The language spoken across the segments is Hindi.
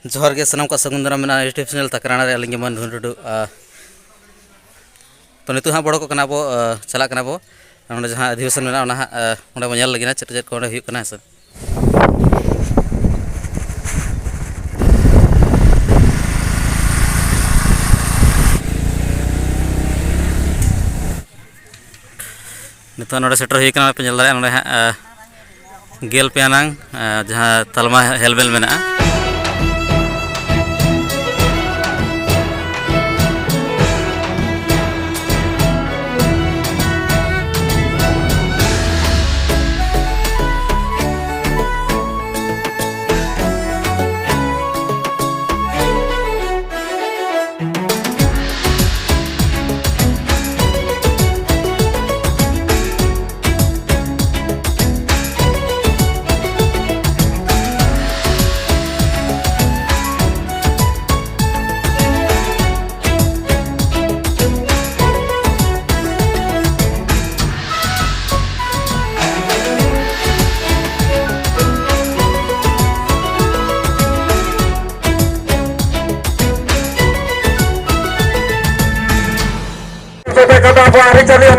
जोहर के सनम का सगुंदरा में यूट्यूब चैनल तकराना अलिंग मन ढूंढू तो नितु हाँ बड़ो को बो चला बो जहाँ अधिवेशन में बो नल लगे चेट चेट को सर नितो सेटर हुई पे नल दाड़े हाँ गेल पे आनांग जहाँ तलमा हेलमेल में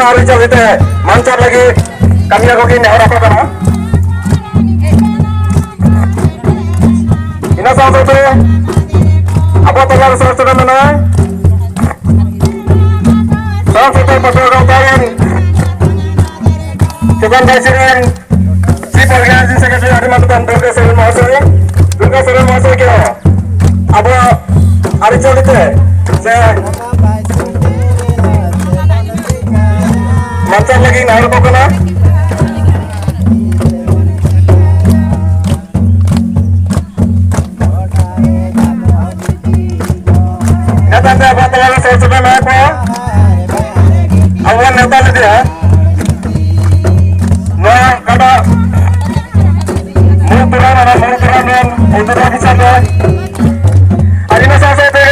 आरिचालीते मंचर लगे कमिया को नेहरा को करना इन साथे अब तलार सरसरा में साथे पत्र गायन Sugan भाईसिरियन chief organising secretary आदिमातन Durga सरल महाशय के अब आरिचालीते से मंचर लगी नहर को कना नेता से अब तलार सरसरा में को अवन नेता ले दिया नया कड़ा मुंतरा में उधर भी साथ अरिना सासे थे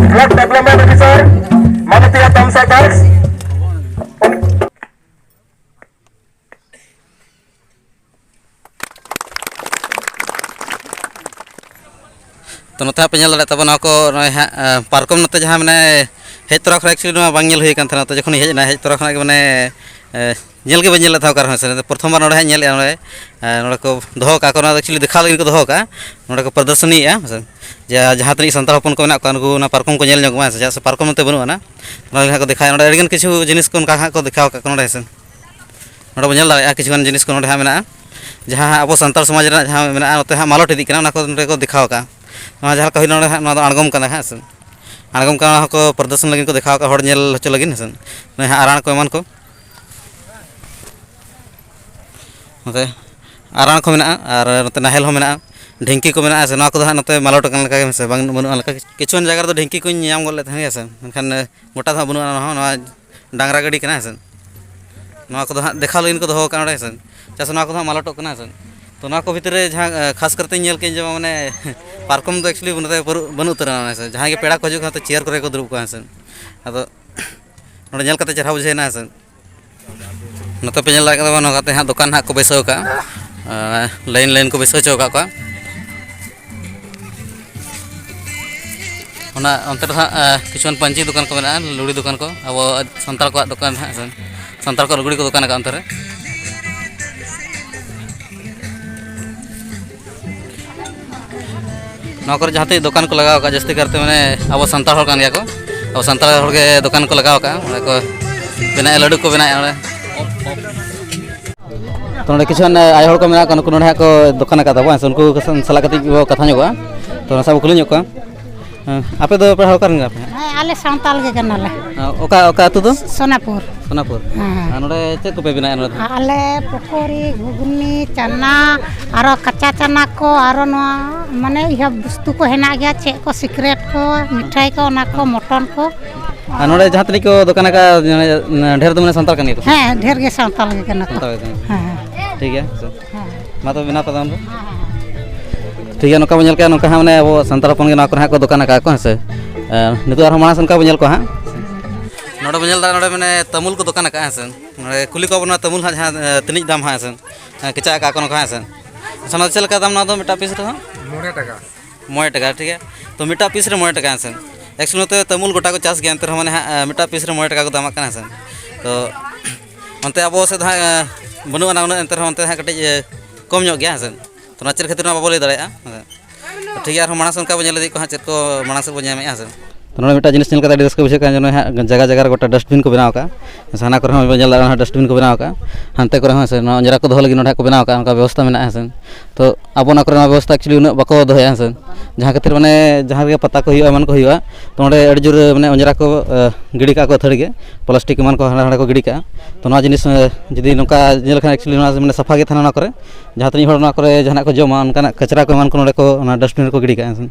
ब्लॉक डेवलपमेंट ऑफिसर मानतीय तमसा दास तो नोते पे नल दाड़ा को पार्कम नोते जहाँ मैंने हेज तोरा खा एक्चुअली बांग हुई तो जखन हेज तोरा खा मैंने नल के बल था से प्रथम बार नोड़े को दो का एक्चुअली देखा लगे को दो का नोड़े को प्रदर्शनी जहाँ तक सानतार हपन को उनको पार्कम को नोगमा से पार्कम नोते बनुआ को देखा अड़गन किछु जिनिस को उनका को देखा नोड़े से नोड़े बल दाड़ा किछुगान जिनिस को नोड़े में जहाँ अब सानतार समाज जहाँ नोते हाँ मालट इदी नोड़े को देखा जहाँ का नोड़े आड़गम हाँ से आड़गम को प्रदर्शन लगे को देखा हचो लगे से आराण को एमान को आराण को नोते नाहेल हो ढिंकी को से नोते मालट से बनूआ किचुन जगह ढिंकी को नाम गल लेते से मेखान गोटा तो बनूआ डांगरा गाड़ी से देखा लगे को दो से चास मालटों से तो को भितर जहाँ खास करते के जो मैंने पार्कम तो एक्चुअली बनू उतर से जहाँ के पेड़ा को हजू तो चेयर को दुरुब को से अब नोड़े चेहरा बुझेना से नोते पे नोते हाँ दुकान हाँ को बैसव का लाइन लाइन को बैसव चो का अंतर किचुन पंची दुकान को मेना लुड़ी दुकान को अब सानतार को दुकान हाँ सानतार को लुगड़ी को दुकान अंतर जहाँ तक दुकान को लगाव का जस्ती करते मैंने अब सानतार को अब सानतार के दुकान को लगाव का बना लड्डू को बना तो किचुन आय को मेना को दुकान का उनको सला कथा नोगा तो सब खुली को आपे दो पढ़ाओ कर आले सांताल के करनाले ओका ओका अतु दो सोनापुर नोडे चेक को पे बिना आले पकोड़ी घुगनी चना आरो कच्चा चना को आरो माने यह वस्तु को हेना गया चेक को सिक्रेट को मिठाई को ना को मटन को नोडे जहाँ तक को दुकान का ढेर दो मैंने सांताल करनी है हां ढेर के सांताल के करना हां ठीक है मा तो बिना पता ठीक है नौका बल नौका हाँ मैंने अब सानतार हपन को दुकान का से नित माणा सनका बल को हाँ नोड़े बन दाड़ा नोड़े मैंने तमुल को दुकान का हसन नोड़े कुली को बना तमुल हाँ तिनिज दाम हाँ हसन किचा का कोनो का हसन सना चल का दाम ना दो मिटा पीस रे मोए टका ठीक है तो मिटा पीस रे मोए टका हसन एक्चुअली तो तमुल गोटा को चास गया अंतर माने मिटा पीस रे मोए टका को दाम का हसन तो अंते अब से बनुआ ना अंतर अंते कटे कम ᱧᱚᱜ गया हसन तो ना चेर खातिर बाबो लay दाड़ेया ठीक है मानस उनका बन दी को हाँ चेर को मानस बन नामे हसन तो ना मिटा जिनिस चलते रस्क बुझे जगह जगह गोटा डस्टबिन को बनाव का हाना को डस्टबिन को बनाव का हानते को अंजरा को दो लगे को बनाव का व्यवस्था में हसन तो अब व्यवस्था एक्चुअली उन बाको दोया हसन जहाँ खातिर माने जहाँ पता को मन को तो ना जोर मैंने अंजरा को गिड़ी का अथड़ी के प्लास्टिक मान को हाड़ा को गिड़ी का तो ना जिनिस जुदी नौका एक्चुअली मैंने सफा के थाना जहाँ तनी जहाँ को जमा उनका कचरा को मान को डस्टबिन को गिड़ी का हसन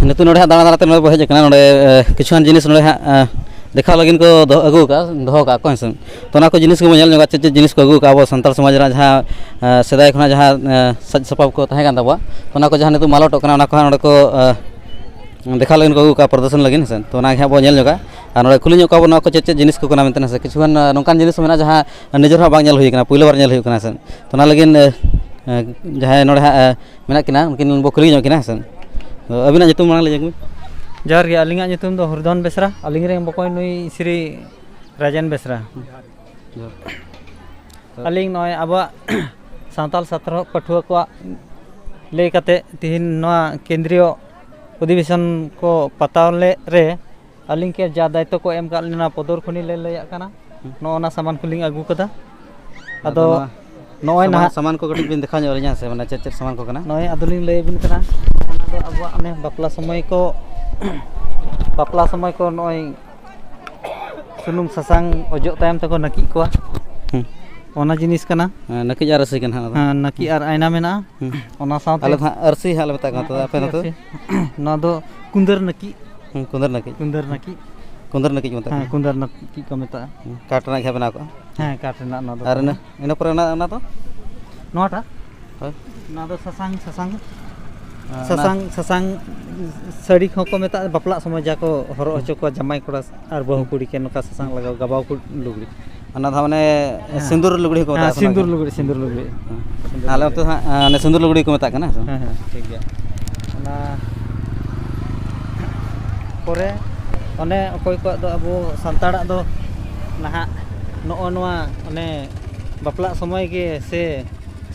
नितु नोड़े दाड़ा दाड़ा नोड़े हेज नोड़े किछुआन जिनिस नोड़े देखा लगिन को अगू का दो का को हसन तो ना को जिनिस को नेल जोगा चे जिनिस को अगू का अब संताल समाज रा जहाँ सेदाय खना जहाँ सज सपाब को तहे कान तबा तो ना को जहाँ नितु मालटो कना ना को नोड़े को देखा लगिन को अगू का प्रदर्शन लगिन हसन तो ना अब नेल जोगा और नोड़े खुली ᱧᱚᱜ का को चे जिनिस को कना मेनते किछुआन नोंकान जिनिस मेना जहाँ निजर हा बांग नेल हुई कना पहिलो बार नेल हुई कना हसन तो ना लगिन जहाँ नोड़े मेना किना उनकिन बो खुली ᱧᱚᱜ किना हसन अबिना nyutum मांग ले ᱡᱚᱦᱟᱨ ᱜᱮ ᱟᱹᱞᱤᱧᱟᱜ ᱧᱩᱛᱩᱢ ᱫᱚ ᱦᱚᱨᱫᱚᱱ ᱵᱮᱥᱨᱟ ᱟᱹᱞᱤᱧ ᱨᱮᱱ ᱵᱚᱠᱚᱭ ᱱᱩᱭ ᱥᱨᱤ ᱨᱟᱡᱮᱱ ᱵᱮᱥᱨᱟ ᱟᱹᱞᱤᱧ ᱱᱚᱜᱼᱚᱭ ᱟᱵᱚᱣᱟᱜ ᱥᱟᱱᱛᱟᱲ ᱥᱟᱛᱨᱚ ᱯᱟᱹᱴᱷᱩᱣᱟᱹ ᱠᱚᱣᱟᱜ ᱞᱟᱹᱭ ᱠᱟᱛᱮ ᱛᱤᱦᱤᱧ ᱱᱚᱣᱟ ᱠᱮᱱᱫᱨᱤᱭᱚ ᱚᱫᱷᱤᱵᱮᱥᱚᱱ ᱠᱚ ᱯᱟᱛᱟᱣ ᱨᱮ ᱟᱹᱞᱤᱧ के जा दायित्व को एम ᱠᱟᱜ ᱞᱤᱧᱟ ᱯᱚᱫᱚᱨ ᱠᱷᱚᱱᱤ ᱞᱮ ᱞᱟᱹᱭᱟᱜ ᱠᱟᱱᱟ ᱱᱚᱜᱼᱚᱱᱟ ᱥᱟᱢᱟᱱ ᱠᱚᱞᱤᱧ ᱟᱹᱜᱩ ᱠᱟᱫᱟ ᱟᱫᱚ नॉय ना सामान को कटिंग बिन देखा ᱧᱚᱜ से माने चेक सामान को कना नॉय अदलिंग लय बिन कना ओना दो अब अने बापला समय को नॉय सुनुम ससांग ओजो तायम तको नकी को ओना जिनिस कना नकी आर रसी कना हां नकी आर आयना मेना ओना साथ आले अरसी हाल बता का तो आपे तो ना दो कुंदर नकी कुंदर नकी मत हां कुंदर नकी को मेता काटना के बना को हां काटना ना दो आर इना पर ना तो नोटा ना दो ससांग साड़ी को मेता बापला समय जाको हरो हचो को जमाई कोड़ा और बहु कुड़ी के नका ससांग लगाव गबाव को लुगड़ी अना था माने सिंदूर लुगड़ी को मेता सिंदूर लुगड़ी आले तो ने सिंदूर लुगड़ी को मेता कना हां ठीक गया ना परे अने अकोय को दो अब संताड़ा दो नहा नोआ अने बापला समय के से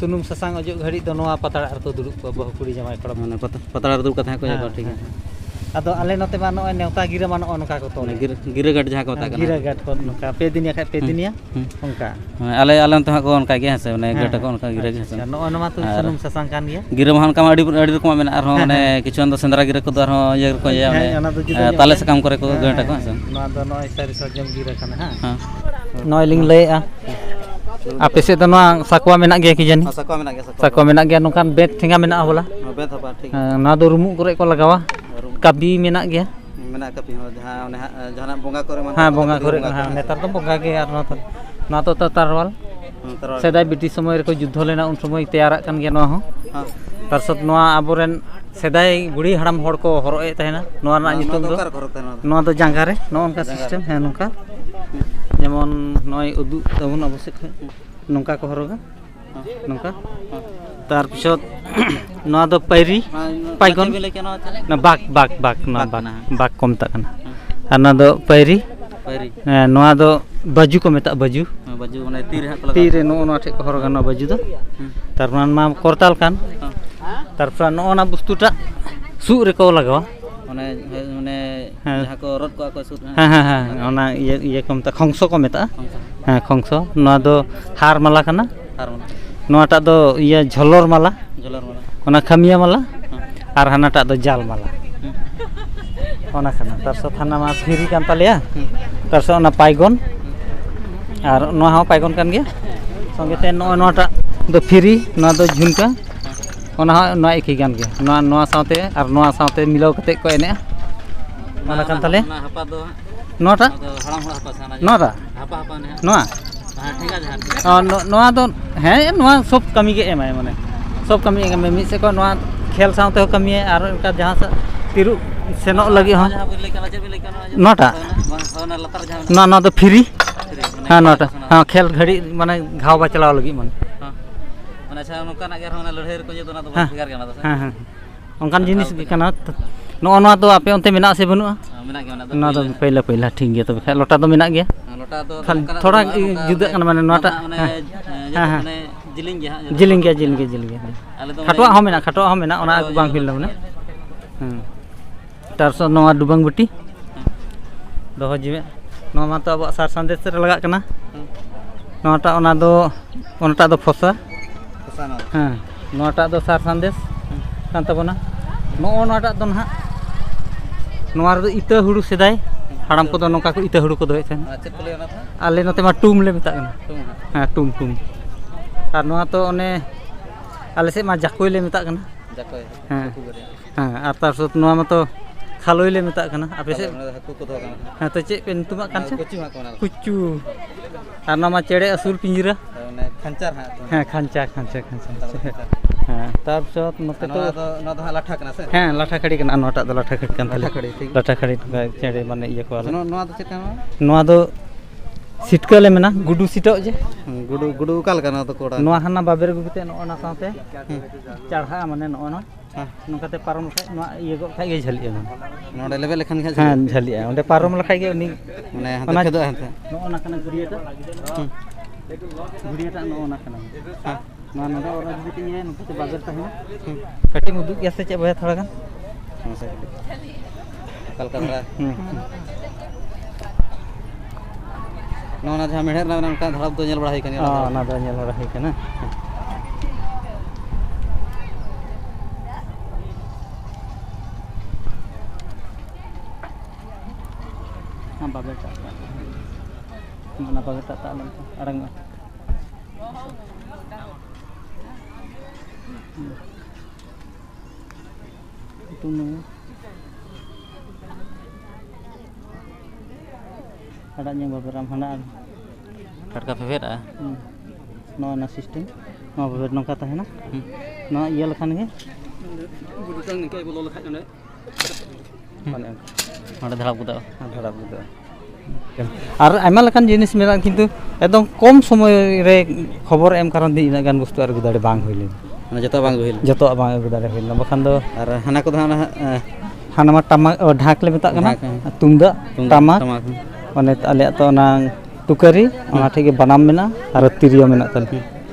सुनुम ससांग अजो घड़ी दो नोआ पतड़ा को दुरुब को बहु कुड़ी जमाई कोड़ा माने पतड़ा दुरुब कथा को जाको ठीक है अदो आले नते बा नोय नेवता गिरा मा नोका को तो गिरा गट जहाँ को मता कना गिरा गट को नोका पे दिनिया का पे दिनिया उनका आले तो को उनका के हसे माने गट को उनका गिरा के हसे नोमा तो सुनुम ससांग कान गया गिरा मा उनका अडी रकम मेना आरो माने किछुन दो सेंद्रा गिरा को दो आरो ये को या माने ताले सकाम करे को गट को हसे ना दो नोय सारी सजम गिरा कना हां नोय लिंग लय आ आपे से तो नोआ साकवा मेना गया कि जानी साकवा मेना गया नोकान बेत ठेंगा मेना होला बेत हपा ठीक ना दो रुमु करे को लगावा कभी मेना गया मेना कपी हो जहां बोंगा करे मन हां बोंगा करे हां नेतार तो बोंगा के यार ना तो तरवाल सेदाय ब्रिटिश समय रे को युद्ध लेना उन समय तैयारा कान गया नोआ हो तरसत नोआ आबोरेन सेदाय बुढ़ी हड़ाम हड़ को हरो ए तहेना नोआ ना नितुम दो नोआ दो जांगा रे नो उनका सिस्टम है नोका जेमन नय उदु तबुन अवश्य नोका को हरोगा नोका तार पिछत नोआ दो पैरी पाइगन ना बाक ना को मेता कना और ना दो पैरी नोआ दो बाजू को मेता बाजू माने तीर नो ना ठे को हरोगा ना बाजू दो तारमान मा करताल कान तारपर नो ना वस्तुटा सु रे को लगावा माने जहाँ को रद को सुट हां ओना ये को मेता खंगसो को मेता ᱦᱮᱸ ᱠᱷᱚᱝᱥᱚ ᱱᱚᱣᱟ ᱫᱚ ᱦᱟᱨ ᱢᱟᱞᱟ ᱠᱟᱱᱟ ᱟᱨ ᱢᱟᱱᱮ ᱱᱚᱣᱟᱴᱟᱜ ᱫᱚ ᱤᱭᱟᱹ ᱡᱷᱚᱞᱚᱨ ᱢᱟᱞᱟ ᱡᱚᱞᱟᱨ ᱢᱟᱱᱮ ᱚᱱᱟ ᱠᱷᱟᱹᱢᱤᱭᱟ ᱢᱟᱞᱟ ᱟᱨ ᱦᱟᱱᱟᱴᱟᱜ ᱫᱚ ᱡᱟᱞ ᱢᱟᱞᱟ ᱚᱱᱟ ᱠᱟᱱᱟ ᱛᱟᱨᱥᱚ ᱦᱟᱱᱟ ᱢᱟ ᱯᱷᱤᱨᱤ ᱠᱟᱱ ᱛᱟᱞᱮᱭᱟ ᱛᱟᱨᱥᱚ ᱚᱱᱟ ᱯᱟᱭᱜᱚᱱ ᱟᱨ ᱱᱚᱣᱟ ᱦᱚᱸ ᱯᱟᱭᱜᱚᱱ ᱠᱟᱱ ᱜᱮᱭᱟ ᱥᱚᱸᱜᱮ ᱛᱮ ᱱᱚᱜᱼᱚᱭ ᱱᱚᱣᱟᱴᱟᱜ ᱫᱚ ᱯᱷᱤᱨᱤ ᱱᱚᱣᱟ ᱫᱚ ᱡᱷᱩᱢᱠᱟ ᱚᱱᱟ ᱦᱚᱸ ᱱᱚᱣᱟ ᱮᱠᱤ ᱠᱟᱱ ᱜᱮᱭᱟ ᱱᱚᱣᱟ ᱥᱟᱶᱛᱮ ᱟᱨ ᱱᱚᱣᱟ ᱥᱟᱶᱛᱮ ᱢᱤᱞᱟᱹᱣ ᱠᱟᱛᱮᱫ ᱠᱚ ᱮᱱᱮᱡᱼᱟ ᱚᱱᱟ ᱠᱟᱱ ᱛᱟᱞᱮᱭᱟ ᱚᱱᱟ ᱦᱟᱯᱟ ᱫᱚ ᱱᱚᱣᱟᱴᱟᱜ ᱟᱫᱚ ᱦᱟᱲᱟᱢ ᱦᱚᱲ ᱦᱟᱯᱟ ᱥᱟᱱᱟ ᱱᱚᱣᱟᱴᱟᱜ ᱦᱟᱯᱟ ᱦᱟᱯᱟ ne ᱱᱚᱣᱟ ᱦᱮᱸ ᱴᱷᱤᱠ আছে ᱱᱚᱣᱟ ᱫᱚ ᱦᱮᱸ ᱱᱚᱣᱟ ᱥᱚᱵ ᱠᱟᱹᱢᱤ ᱜᱮ ᱮᱢᱟᱭ ᱢᱟᱱᱮ ᱥᱚᱵ ᱠᱟᱹᱢᱤ ᱮᱢᱟᱭ ᱢᱤᱫ ᱥᱮᱫ ᱠᱷᱚᱱ ᱱᱚᱣᱟ ᱠᱷᱮᱞ ᱥᱟᱶᱛᱮ ᱦᱚᱸ ᱠᱟᱹᱢᱤᱭᱟᱭ ᱟᱨ ᱚᱱᱠᱟ ᱡᱟᱦᱟᱸ ᱥᱮᱫ ᱛᱤᱨᱩᱵ ᱥᱮᱱᱚᱜ ᱞᱟᱹᱜᱤᱫ ᱦᱚᱸ ᱡᱟᱦᱟᱸ ᱵᱤᱱ ᱞᱟᱹᱭ ᱠᱟᱱᱟ ᱪᱮᱫ ᱵᱤᱱ ᱞᱟᱹᱭ ᱠᱟᱱᱟ ᱱᱚᱣᱟᱴᱟᱜ ᱚᱱᱟ ᱞᱟᱛᱟᱨ ᱡᱟᱦᱟᱸ ᱱᱚᱣᱟ ᱫᱚ ᱯᱷᱤᱨᱤ ᱢᱮᱱᱟᱜᱼᱟ ᱦᱮᱸ ᱱᱚᱣᱟᱴᱟᱜ ᱦᱮᱸ ᱠᱷᱮᱞ ᱜᱷᱟᱹᱲᱤᱡ ᱢᱟᱱᱮ ᱜᱷᱟᱣ ᱵᱟ ᱪᱟᱞᱟᱣ ᱞᱟᱹᱜᱤᱫ ᱢᱟᱱᱮ ᱢᱟᱱᱮ ᱟᱪᱪᱷᱟ ᱱᱚᱝᱠᱟᱱᱟᱜ ᱜᱮ ᱟᱨᱦᱚᱸ ᱚᱱᱟ ᱞᱟᱹᱲᱦᱟᱹᱭ ᱨᱮᱠᱚ ᱡᱮ ᱚᱱᱟ ᱫᱚ ᱦᱮᱸ ᱵᱷᱮᱜᱟᱨ ᱜᱮ ᱚᱱᱟ ᱫᱚ ᱦᱮᱸ ᱦᱮᱸ ᱚᱱᱠᱟᱱ ᱡᱤᱱᱤᱥ ᱜᱮ ᱠᱟᱱᱟ ᱱᱚᱜᱼᱚ ᱱᱚᱣᱟ ᱫᱚ ᱟᱯᱮ ᱚᱱᱛᱮ ᱢᱮᱱᱟᱜ ᱥᱮ ᱵᱟᱹᱱᱩᱜᱼᱟ ᱢᱮᱱᱟᱜ ᱜᱮᱭᱟ ᱚᱱᱟ ᱫᱚ ᱯᱳᱭᱞᱳ ᱴᱷᱤᱠ ᱜᱮᱭᱟ ᱛᱚᱵᱮ ᱠᱷᱟᱡ ᱞᱚᱴᱟ ᱫᱚ ᱢᱮᱱᱟᱜ ᱜᱮᱭᱟ ᱞᱚᱴᱟ ᱫᱚ ᱠᱷᱟᱱ ᱛᱷᱚᱲᱟ ᱡᱩᱫᱟᱹᱜ ᱠᱟᱱᱟ ᱢᱟᱱᱮ ᱱᱚᱣᱟᱴᱟᱜ ᱦᱮᱸ ᱢᱟᱱᱮ ᱡᱤᱞᱤᱧ ᱜᱮᱭᱟ ᱦᱟᱸᱜ ᱡᱤᱞᱤᱧ ᱜᱮᱭᱟ ᱟᱞᱮ ᱫᱚ ᱠᱷᱟᱴᱚᱣᱟᱜ ᱦᱚᱸ ᱢᱮᱱᱟᱜᱼᱟ ᱚᱱᱟ ᱟᱹᱜᱩ ᱵᱟᱝ ᱦᱩᱭ ᱞᱮᱱᱟ ᱢᱟᱱᱮ ᱛᱟᱨᱥᱚ ᱱᱚᱣᱟ ᱰᱩᱵᱟᱹᱝ ᱵᱟᱹᱴᱤ ᱫᱚᱦᱚ ᱡᱤᱣᱮᱫ ᱱᱚᱣᱟ ᱢᱟᱛᱚ ᱟᱵᱚᱣᱟᱜ ᱥᱟᱨ ᱥᱟᱸᱫᱮᱥ ᱨᱮ ᱞᱟᱜᱟᱜ ᱠᱟᱱᱟ ᱱᱚᱣᱟᱴᱟᱜ ᱚᱱᱟᱴᱟᱜ ᱫᱚ ᱯᱷᱚᱥᱟ ᱦᱮᱸ ᱱᱚᱣᱟᱴᱟᱜ ᱫᱚ ᱥᱟᱨ ᱥᱟᱸᱫᱮᱥ ᱠᱟᱱ ᱛᱟᱵᱚᱱᱟ ᱱᱚᱜᱼᱚ ᱱᱚᱣᱟᱴᱟᱜ ᱫᱚ ᱱᱟᱦᱟᱜ ᱱᱚᱣᱟ ᱨᱮᱫᱚ ᱤᱛᱟᱹ ᱦᱩᱲᱩ ᱥᱮᱫᱟᱭ ᱦᱟᱲᱟᱢ ᱠᱚᱫᱚ ᱱᱚᱝᱠᱟ ᱠᱚ ᱤᱛᱟᱹ ᱦᱩᱲᱩ ᱠᱚ ᱫᱚᱦᱚᱭᱮᱫ ᱛᱟᱦᱮᱱ ᱪᱮᱫ ᱠᱚ ᱞᱟᱹᱭᱟ ᱚᱱᱟ ᱫᱚ ᱟᱞᱮ ᱱᱚᱛᱮ ᱢᱟ ᱴᱩᱢ ᱞᱮ ᱢᱮᱛᱟᱜ ᱠᱟᱱᱟ ᱦᱟᱸᱜ ᱦᱮᱸ ᱴᱩᱢ ᱟᱨ ᱱᱚᱣᱟ ᱛᱚ ᱚᱱᱮ ᱟᱞᱮ ᱥᱮᱫ ᱢᱟ ᱡᱟᱠᱳᱭ ᱞᱮ ᱢᱮᱛᱟᱜ ᱠᱟᱱᱟ ᱡᱟᱠᱚᱭ ᱦᱮᱸ ᱦᱮᱸ ᱟᱨ ᱛᱟᱨᱥᱚᱛ ᱱᱚᱣᱟ ᱢᱟᱛᱚ ᱠᱷᱟᱞᱳᱭ ᱞᱮ ᱢᱮᱛᱟᱜ ᱠᱟᱱᱟ ᱟᱯᱮ ᱥᱮᱫ ᱦᱟᱹᱠᱩ ᱠᱚ ᱫᱚᱦᱚ ᱠᱟᱱᱟ ᱦᱮᱸ ᱛᱚ ᱪᱮᱫ ᱯᱮ ᱧᱩᱛᱩᱢᱟᱜ ᱠᱟᱱ ᱪᱮ ᱠᱩᱪᱤ ᱦᱟᱸᱜ ᱠᱚ ᱚᱱᱟ ᱠᱩᱪᱩ ᱟᱨ ᱱᱚᱣᱟ ᱢᱟ ᱪᱮᱬᱮ ᱟᱹᱥᱩᱞ ᱯᱤᱸᱡᱽᱨᱟᱹ ᱚᱱᱮ ᱠᱷᱟᱧᱪᱟᱨ ᱦᱟᱸᱜ ᱦᱮᱸ ᱠᱷᱟᱧᱪᱟ ᱦᱮᱸ ᱛᱟᱨᱯᱚᱨ ᱱᱚᱛᱮ ᱛᱚ ᱱᱚᱣᱟ ᱫᱚ ᱦᱟᱸᱜ ᱞᱟᱴᱷᱟ ᱠᱟᱱᱟ ᱥᱮ ᱦᱮᱸ ᱞᱟᱴᱷᱟ ᱠᱷᱟᱹᱲᱤ ᱠᱟᱱᱟ ᱱᱚᱣᱟᱴᱟᱜ ᱫᱚ ᱞᱟᱴᱷᱟ ᱠᱷᱟᱹᱲᱤ ᱠᱟᱱ ᱛᱟᱞᱮᱭᱟ ᱞᱟᱴᱷᱟ ᱠᱷᱟᱹᱲᱤ, ᱴᱷᱤᱠ᱾ ᱞᱟᱴᱷᱟ ᱠᱷᱟᱹᱲᱤ ᱪᱮᱬᱮ ᱢᱟᱱᱮ ᱤᱭᱟᱹ ᱠᱚᱣᱟᱞᱮ ᱱᱚᱣᱟ ᱫᱚ ᱪᱮᱫ ᱠᱟᱱᱟ ᱱᱚᱣᱟ ᱫᱚ ᱥᱤᱴᱠᱟᱹ ᱞᱮ ᱢᱮᱱᱟ ᱜᱩᱰᱩ ᱥᱤᱴᱚᱜ ᱡᱮ ᱜᱩᱰᱩ ᱚᱠᱟ ᱞᱮᱠᱟ ᱱᱚᱣᱟ ᱫᱚ ᱠᱚᱲᱟ ᱱᱚᱣᱟ ᱦᱟᱱᱟ ᱵᱟᱵᱮᱨ ᱟᱹᱜᱩ ᱠᱟᱛᱮᱫ ᱱᱚᱜᱼᱚ ᱱᱟ ᱥᱟᱶᱛᱮ ᱪᱟᱲᱦᱟᱜᱼᱟ ᱢᱟᱱᱮ ᱱᱚᱜᱼᱚ ᱱᱟ ᱱᱚᱝᱠᱟᱛᱮ ᱯᱟᱨᱚᱢ ᱞᱮᱠᱷᱟᱡ ᱱᱚᱣᱟ ᱤᱭᱟᱹ ᱜᱚᱫ ᱠᱷᱟᱡ ᱜᱮ ᱡᱷᱟᱹᱞᱤᱜᱼᱟ ᱱᱚᱰᱮ ᱞᱮᱵᱮᱫ ᱞᱮᱠᱷᱟᱱ ᱜᱮ ᱦᱮᱸ ᱡᱷᱟᱹᱞᱤᱜᱼᱟ ᱚᱸᱰᱮ ᱯᱟᱨᱚᱢ ᱞᱮᱠᱷᱟᱡ ᱜᱮ ᱩᱱᱤ ᱢᱟᱱᱮ ᱦᱟᱱᱛᱮ ᱯᱷᱮᱫᱚᱜᱼᱟ ᱦᱟᱱᱛᱮ ᱱᱚᱜᱼᱚ ᱱᱟ ᱠᱟᱱᱟ ᱜᱩᱲᱤᱭᱟᱹᱴᱟᱜ ᱜᱩᱲᱤᱭᱟᱹᱴᱟᱜ ᱱᱚᱜᱼᱚ ᱱᱟ ᱠᱟᱱᱟ ᱱᱚᱣᱟ ᱱᱚᱰᱮ ᱚᱨ ᱟᱹᱜᱩ ᱠᱟᱛᱮᱫ ᱤᱭᱟᱹ ᱱᱚᱛᱮ ᱵᱟᱵᱮᱨ ᱛᱟᱦᱮᱱᱟ ᱠᱟᱹᱴᱤᱡ ᱮᱢ ᱩᱫᱩᱜ ᱜᱮᱭᱟ ᱥᱮ ᱪᱮᱫ ᱵᱚᱭᱦᱟ ᱛᱷᱚᱲᱟ ᱜᱟᱱ ᱚᱠᱟ ᱞᱮᱠᱟ ᱫᱷᱟᱨᱟ ᱱᱚᱣᱟ ᱡᱟᱦᱟᱸ ᱢᱮᱲᱦᱮᱫ ᱨᱮᱱᱟᱜ ᱚᱱᱠᱟ ᱫᱷᱟᱲᱟᱯ ᱫᱚ ᱧᱮᱞ ᱵᱟᱲᱟ ᱦᱩᱭ ᱠᱟᱱᱟ ᱚᱱᱟ ᱫᱚ ᱧᱮᱞ ᱵᱟᱲᱟ ᱦᱩᱭ ᱠᱟᱱᱟ ᱵᱟᱵᱮᱨ ᱴᱟᱜ ᱚᱱᱟ ᱵᱟᱵᱮᱨ ᱴᱟᱜ ᱟᱲᱟᱝ ᱢᱮ adak yang beberapa hana ᱴᱟᱴᱠᱟ ᱯᱷᱮᱯᱷᱮᱫᱼᱟ ᱱᱚᱣᱟ ᱱᱟ ᱥᱤᱥᱴᱮᱢ ᱱᱚᱣᱟ ᱵᱮᱵᱮᱨ ᱱᱚᱝᱠᱟ ᱛᱟᱦᱮᱱᱟ ᱱᱚᱣᱟ ᱤᱭᱟᱹ ᱞᱮᱠᱷᱟᱱ ᱜᱮ ᱚᱸᱰᱮ ᱫᱷᱟᱲᱟᱯ ᱜᱚᱫᱚᱜᱼᱟ ᱟᱨ ᱟᱭᱢᱟ ᱞᱮᱠᱟᱱ ᱡᱤᱱᱤᱥ ᱢᱮᱱᱟᱜᱼᱟ ᱠᱤᱱᱛᱩ ᱮᱠᱫᱚᱢ ᱠᱚᱢ ᱥᱚᱢᱚᱭ ᱨᱮ ᱠᱷᱚᱵᱚᱨ ᱮᱢ ᱠᱟᱨᱚᱱ ᱛᱮ ᱤᱱᱟᱹᱜ ᱜᱟᱱ ᱵᱚᱥᱛᱩ ᱟᱹᱜᱩ ᱫᱟᱲᱮ ᱵᱟᱝ ᱦᱩᱭ ᱞᱮᱱᱟ ᱢᱟᱱᱮ ᱡᱚᱛᱚ ᱵᱟᱝ ᱦᱩᱭ ᱞᱮᱱᱟ ᱡᱚᱛᱚᱣᱟᱜ ᱵᱟᱝ ᱟᱹᱜᱩ ᱫᱟᱲᱮ ᱦᱩᱭ ᱞᱮᱱᱟ ᱵᱟᱠᱷᱟᱱ ᱫᱚ ᱟᱨ ᱦᱟᱱᱟ ᱠᱚᱫᱚ ᱦᱟᱱᱟ ᱢᱟ ᱴᱟᱢᱟᱠ ᱰᱷᱟᱠ ᱞᱮ ᱢᱮᱛᱟᱜ ᱠᱟᱱᱟ ᱰᱷᱟᱠ, ᱛᱩᱢᱫᱟᱜ ᱴᱟᱢᱟᱠ ᱚᱱᱮ ᱟᱞᱮᱭᱟᱜ ᱛᱚ ᱚᱱᱟ ᱴᱩᱠᱟᱹᱨᱤ ᱚᱱᱟ ᱴᱷᱮᱡ ᱜᱮ ᱵᱟᱱᱟᱢ ᱢᱮᱱᱟᱜᱼᱟ ᱟᱨ ᱛᱤᱨᱭᱳ ᱢᱮᱱᱟᱜ ᱛᱟᱞᱮ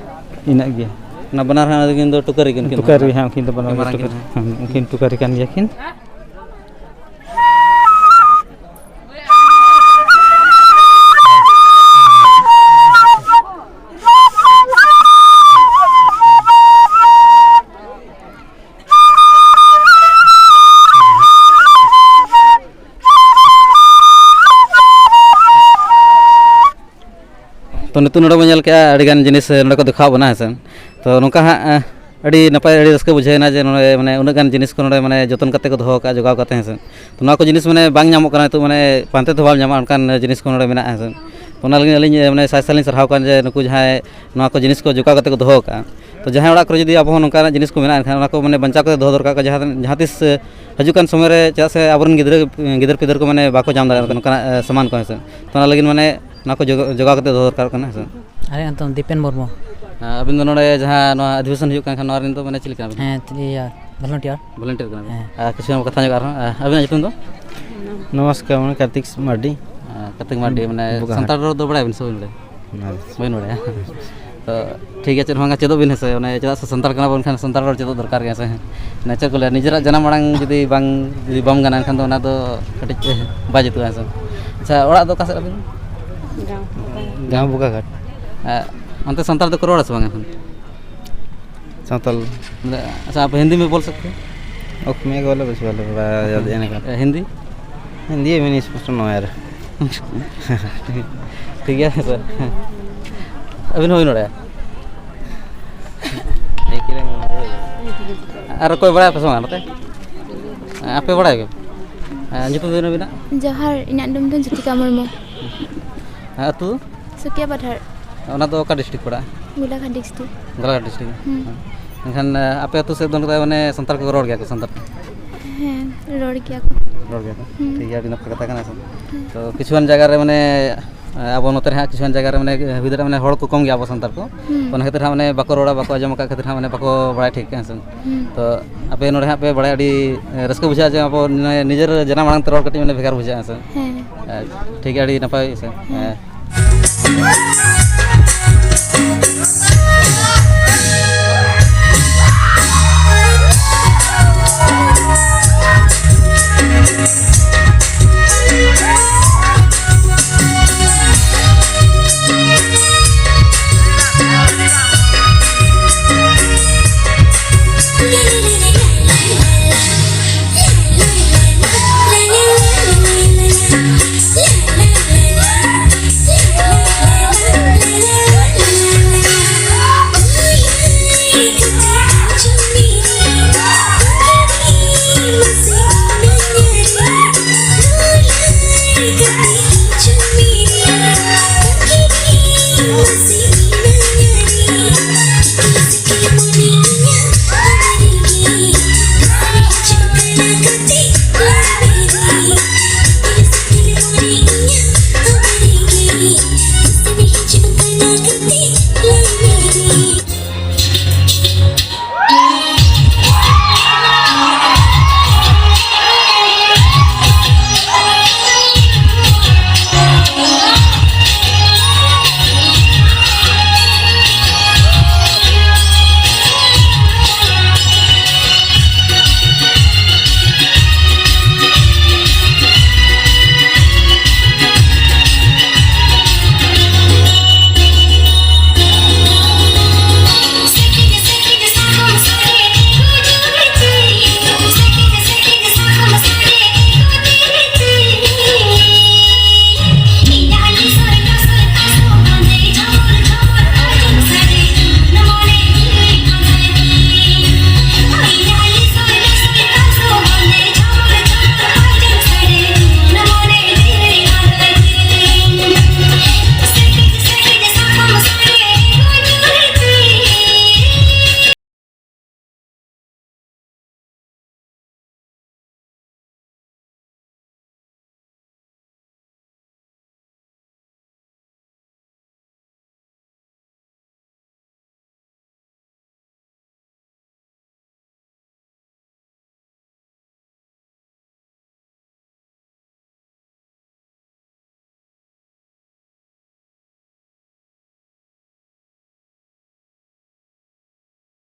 ᱤᱱᱟᱹᱜ ᱜᱮ ᱚᱱᱟ ᱵᱟᱱᱟᱨ ᱦᱟᱸᱜ ᱩᱱᱠᱤᱱ ᱫᱚ ᱴᱩᱠᱟᱹᱨᱤ ᱠᱤᱱ ᱴᱩᱠᱟᱹᱨᱤ ᱦᱮᱸ ᱩᱱᱠᱤᱱ ᱫᱚ ᱵᱟᱱᱟᱨ ᱢᱟᱨᱟᱝ ᱠᱤᱱ ᱩᱱᱠᱤᱱ ᱴᱩᱠᱟᱹᱨᱤ ᱠᱟᱱ ᱜᱮᱭᱟ ᱠᱤᱱ तो नितु नोड़े बन अड़ीगान जिनिस नोड़े को देखा बना है तो नौका हाँ अड़ी नपाय अड़ी रस्क बुझेना जे नोड़े माने उनगान जिनिस को नोड़े माने जतन करते को दोहो का जोगाव करते हैं तो ना को जिनिस माने बांग नामो करना तो माने पांते तो बाल नामा उनकान जिनिस को नोड़े मेना है तो ना लगी अलिंग माने साइसालिन सरहाव कान जे नुकु जहां ना को जिनिस को जोगाव करते को दोहो का तो जहां ओड़ा को जदी आबो नौका जिनिस को मेना खान को माने बंचा को दोहो दरकार का जहां तिस हजुकान समय रे चा से आबरन गिदर पिदर को माने बाको जाम दाड़ा नौका सामान को है तो ना लगी माने ना को जोगाव करते दोहो दरकार कना है अरे अंतम दीपेन मुर्मू अबिन दो नोड़े जहां नो अधिवेशन हुयुक कान नोर रिन दो माने चिलिका हाँ इया वॉलंटियर कना किछु कथा जगह अबिन जुतुन दो नमस्कार मैं कार्तिक मार्डी माने संताल रो दो बड़ा बिन सब बन बड़ा तो ठीक है चल होंगा चेदो बिन से ओने चदा से संताल कना बन खान संताल रो चेदो दरकार गे से नेचर को ले निजरा जनाम मांग जदी बम गाना खान तो ना दो कटिज बाजितु है अच्छा ओड़ा दो का से अबिन गाँव बोकाघाट अंत संताल तो करोड़ से बांगे सावताल अच्छा आप हिंदी में बोल सकते हैं ओके मैं वाला बस वाला याद है ना हिंदी हिंदी में नहीं स्पष्ट ना यार ठीक है सर अभी नहीं नोड़ा अरे कोई बड़ा पसंद आते आप बड़ा है जो दिन बिना जोहार ᱤᱧᱟᱹᱜ ᱧᱩᱛᱩᱢ ᱫᱚ ᱡᱳᱛᱤᱠᱟ ᱢᱩᱨᱢᱩ अतु ᱥᱩᱠᱤᱭᱟ ᱯᱟᱴᱷᱟᱲ ᱚᱱᱟ ᱫᱚ ᱚᱠᱟ ᱰᱤᱥᱴᱨᱤक्ट पड़ा ᱜᱳᱞᱟঘᱟᱴ ᱰᱤᱥᱴᱨᱤᱠᱴ गोलाघाट डिस्ट्रिक्ट एनखान आपे अतु से मैंने संताल को रोड गया को संताल ᱦᱮᱸ ᱨᱚᱲ ᱜᱮᱭᱟ को रोड गया को ठीक है अभी नपका कथा करना तो किछुआन जगह रे मैंने अब नोते हाँ किछुआन जगह रे मैंने विदर मैंने हड़ को कम गया अब संताल को ओना खातिर हाँ मैंने बाको रोड़ा बाको आजम का खातिर हाँ मैंने बाको बड़ा ठीक है तो आपे नोड़े हाँ पे बड़ा अड़ी रस्क बुझा जे अब निजर जना मांग रोड कटी मैंने भेगार बुझा से ᱦᱮᱸ ठीक है अड़ी नपाय से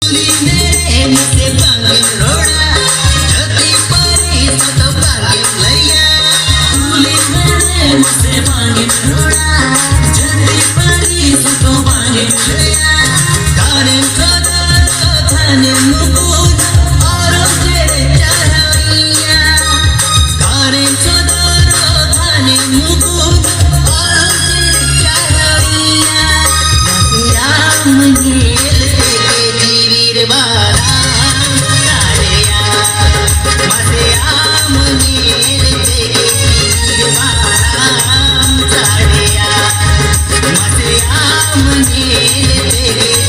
Mate am nil te